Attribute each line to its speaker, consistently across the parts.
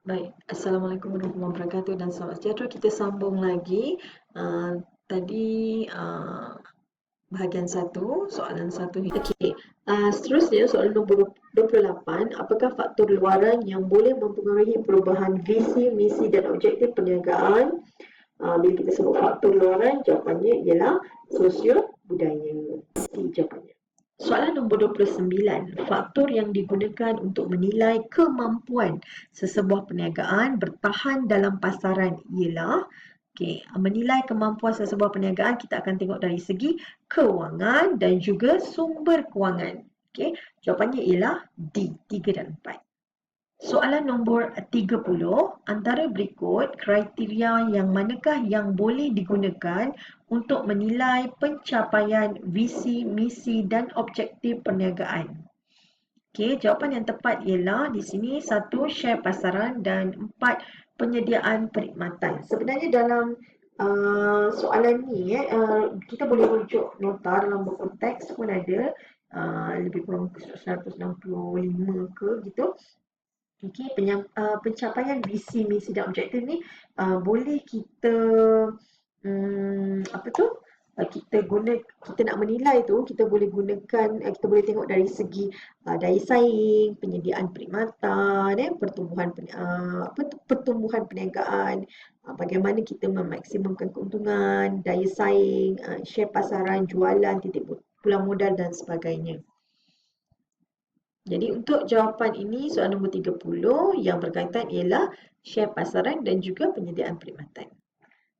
Speaker 1: Baik, Assalamualaikum warahmatullahi wabarakatuh dan selamat sejahtera. Kita sambung lagi. Tadi bahagian satu, soalan satu. Okey, seterusnya soalan nombor 28. Apakah faktor luaran yang boleh mempengaruhi perubahan visi, misi dan objektif perniagaan? Bila kita sebut faktor luaran, jawapannya ialah sosio budaya. C jawapannya. Soalan nombor 29. Faktor yang digunakan untuk menilai kemampuan sesebuah perniagaan bertahan dalam pasaran ialah menilai kemampuan sesebuah perniagaan kita akan tengok dari segi kewangan dan juga sumber kewangan. Jawapannya ialah D, 3 dan 4. Soalan nombor 30, antara berikut kriteria yang manakah yang boleh digunakan untuk menilai pencapaian visi, misi dan objektif perniagaan? Jawapan yang tepat ialah di sini 1, share pasaran dan 4, penyediaan perkhidmatan. Sebenarnya dalam soalan ni kita boleh rujuk nota dalam buku teks pun ada, lebih kurang 165 ke gitu. Pencapaian visi, misi dan objektif ni boleh kita apa tu? Kita nak menilai tu, kita boleh gunakan, kita boleh tengok dari segi daya saing, penyediaan perkhidmatan, pertumbuhan perniagaan, bagaimana kita memaksimumkan keuntungan, daya saing, share pasaran, jualan, titik pulang modal dan sebagainya. Jadi untuk jawapan ini soalan nombor 30 yang berkaitan ialah share pasaran dan juga penyediaan perkhidmatan.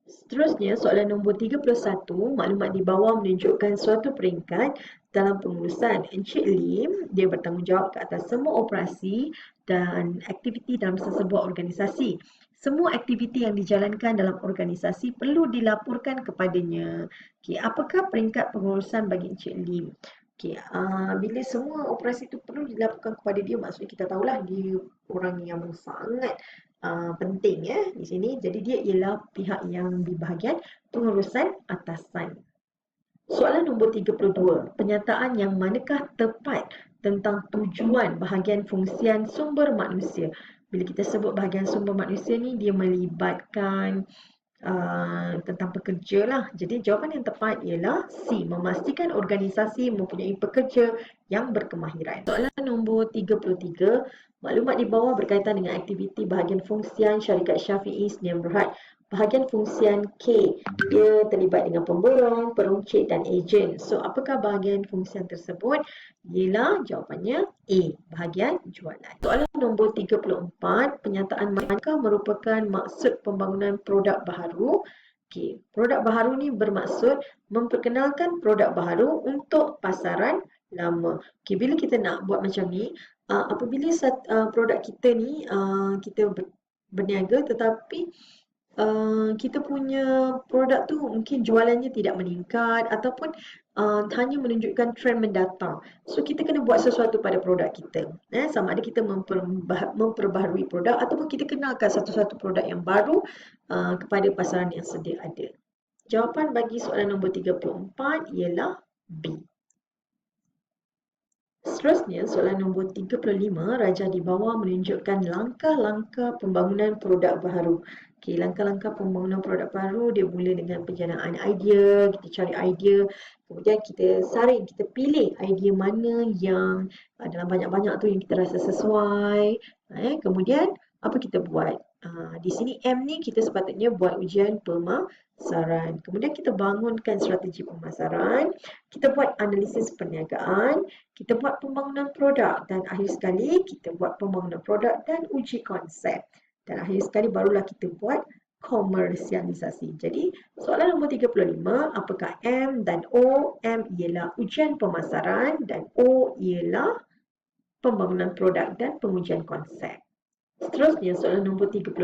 Speaker 1: Seterusnya soalan nombor 31, maklumat di bawah menunjukkan suatu peringkat dalam pengurusan. Encik Lim, dia bertanggungjawab ke atas semua operasi dan aktiviti dalam sesebuah organisasi. Semua aktiviti yang dijalankan dalam organisasi perlu dilaporkan kepadanya. Apakah peringkat pengurusan bagi Encik Lim? Bila semua operasi itu perlu dilaporkan kepada dia, maksudnya kita tahulah dia orang yang sangat penting di sini. Jadi dia ialah pihak yang di bahagian pengurusan atasan. Soalan nombor 32. Penyataan yang manakah tepat tentang tujuan bahagian fungsian sumber manusia? Bila kita sebut bahagian sumber manusia ni, dia melibatkan tentang pekerja lah. Jadi jawapan yang tepat ialah C, memastikan organisasi mempunyai pekerja yang berkemahiran. Soalan nombor 33, maklumat di bawah berkaitan dengan aktiviti bahagian fungsian syarikat Syafi'i Sdn Bhd. Bahagian fungsian K, dia terlibat dengan pemborong, peruncit dan ejen. So, apakah bahagian fungsian tersebut? Ialah jawapannya A, bahagian jualan. Soalan nombor 34, penyataan manakah merupakan maksud pembangunan produk baharu? Produk baharu ni bermaksud memperkenalkan produk baharu untuk pasaran lama. Bila kita nak buat macam ni, apabila produk kita ni kita berniaga tetapi kita punya produk tu mungkin jualannya tidak meningkat ataupun hanya menunjukkan trend mendatang. So kita kena buat sesuatu pada produk kita. Sama ada kita memperbaharui produk ataupun kita kenalkan satu-satu produk yang baru kepada pasaran yang sedia ada. Jawapan bagi soalan nombor 34 ialah B. Seterusnya, soalan nombor 35, rajah di bawah menunjukkan langkah-langkah pembangunan produk baharu. Langkah-langkah pembangunan produk baru dia mula dengan penjanaan idea, kita cari idea, kemudian kita saring, kita pilih idea mana yang dalam banyak-banyak tu yang kita rasa sesuai. Kemudian apa kita buat? Di sini M ni kita sepatutnya buat ujian pemasaran. Kemudian kita bangunkan strategi pemasaran, kita buat analisis perniagaan, kita buat pembangunan produk dan akhir sekali kita buat pembangunan produk dan uji konsep. Dan akhir sekali barulah kita buat komersialisasi. Jadi soalan nombor 35, apakah M dan O? M ialah ujian pemasaran dan O ialah pembangunan produk dan pengujian konsep. Seterusnya, soalan nombor 36,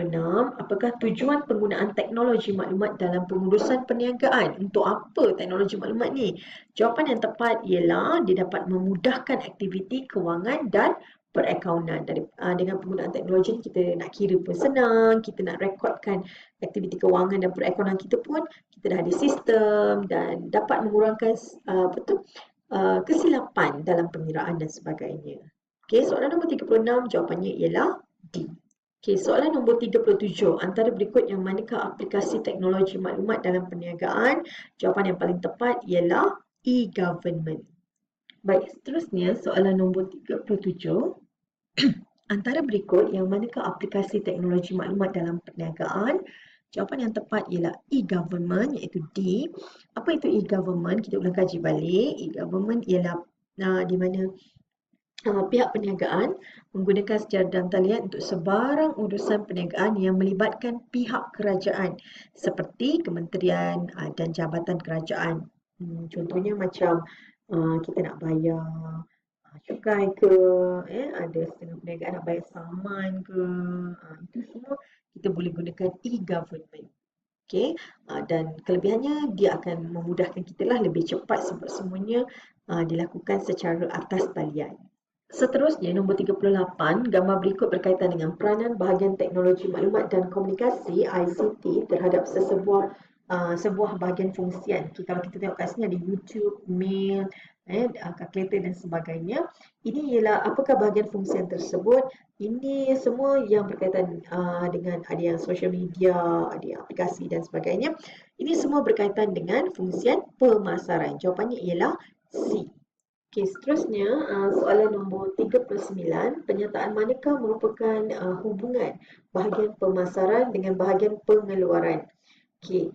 Speaker 1: apakah tujuan penggunaan teknologi maklumat dalam pengurusan perniagaan? Untuk apa teknologi maklumat ni? Jawapan yang tepat ialah dia dapat memudahkan aktiviti kewangan dan perakaunan. Dengan penggunaan teknologi ni kita nak kira pun senang, kita nak rekodkan aktiviti kewangan dan perakaunan kita pun, kita dah ada sistem dan dapat mengurangkan kesilapan dalam pengiraan dan sebagainya. Soalan nombor 36 jawapannya ialah D. Okey, soalan nombor 37. Antara berikut yang manakah aplikasi teknologi maklumat dalam perniagaan? Jawapan yang paling tepat ialah e-government. Baik, seterusnya soalan nombor 37. Antara berikut yang manakah aplikasi teknologi maklumat dalam perniagaan? Jawapan yang tepat ialah e-government, iaitu D. Apa itu e-government? Kita ulang kaji balik. E-government ialah di mana pihak perniagaan menggunakan secara dan talian untuk sebarang urusan perniagaan yang melibatkan pihak kerajaan seperti kementerian dan jabatan kerajaan. Contohnya macam kita nak bayar cukai ke, ada setengah perniagaan nak bayar saman ke, itu semua kita boleh gunakan e-government. Okay? Dan kelebihannya dia akan memudahkan kita lah lebih cepat sebab semuanya dilakukan secara atas talian. Seterusnya, nombor 38, gambar berikut berkaitan dengan peranan bahagian teknologi maklumat dan komunikasi ICT terhadap sebuah bahagian fungsian. Okay, kalau kita tengok kat sini ada YouTube, mail, kalkulator dan sebagainya. Ini ialah apakah bahagian fungsian tersebut? Ini semua yang berkaitan dengan ada yang social media, ada yang aplikasi dan sebagainya. Ini semua berkaitan dengan fungsian pemasaran. Jawapannya ialah C. Okey, seterusnya soalan nombor 39, pernyataan manakah merupakan hubungan bahagian pemasaran dengan bahagian pengeluaran? Okey,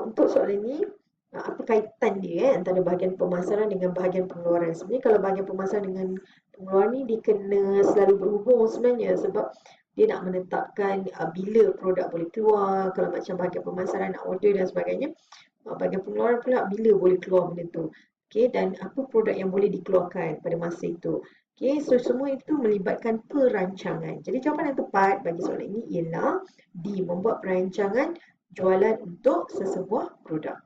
Speaker 1: untuk soalan ini, apa kaitan dia antara bahagian pemasaran dengan bahagian pengeluaran? Sebenarnya kalau bahagian pemasaran dengan pengeluaran ni dia kena selalu berhubung sebenarnya sebab dia nak menetapkan bila produk boleh keluar, kalau macam bahagian pemasaran nak order dan sebagainya. Bahagian pengeluaran pula bila boleh keluar benda tu. Okay, dan apa produk yang boleh dikeluarkan pada masa itu. Okay, so semua itu melibatkan perancangan. Jadi jawapan yang tepat bagi soalan ini ialah D. Membuat perancangan jualan untuk sesebuah produk.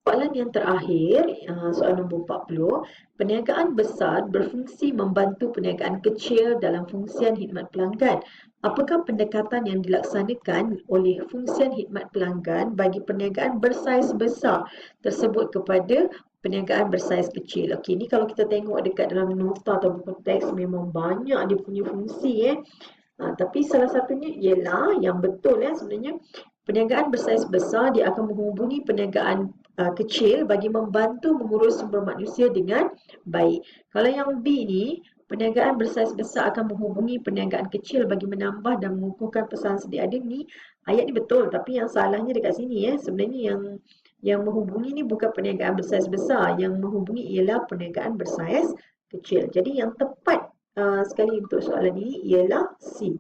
Speaker 1: Soalan yang terakhir, soalan nombor 40. Perniagaan besar berfungsi membantu perniagaan kecil dalam fungsian khidmat pelanggan. Apakah pendekatan yang dilaksanakan oleh fungsian khidmat pelanggan bagi perniagaan bersaiz besar tersebut kepada perniagaan bersaiz kecil? Okey, ni kalau kita tengok dekat dalam nota atau buku teks memang banyak dia punya fungsi. Tapi salah satunya ialah yang betul sebenarnya perniagaan bersaiz besar dia akan menghubungi perniagaan kecil bagi membantu mengurus sumber manusia dengan baik. Kalau yang B ni, perniagaan bersaiz besar akan menghubungi perniagaan kecil bagi menambah dan mengukuhkan pesanan sedia ada ni, ayat ni betul tapi yang salahnya dekat sini sebenarnya yang menghubungi ni bukan perniagaan bersaiz besar, yang menghubungi ialah perniagaan bersaiz kecil. Jadi yang tepat sekali untuk soalan ini ialah C.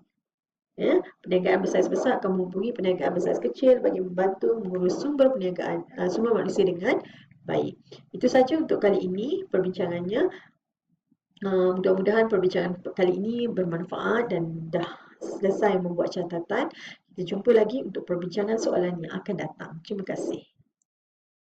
Speaker 1: Perniagaan bersaiz besar akan menghubungi perniagaan bersaiz kecil bagi membantu mengurus sumber perniagaan, sumber manusia dengan baik. Itu saja untuk kali ini perbincangannya. Mudah-mudahan perbincangan kali ini bermanfaat dan dah selesai membuat catatan. Kita jumpa lagi untuk perbincangan soalan yang akan datang. Terima kasih.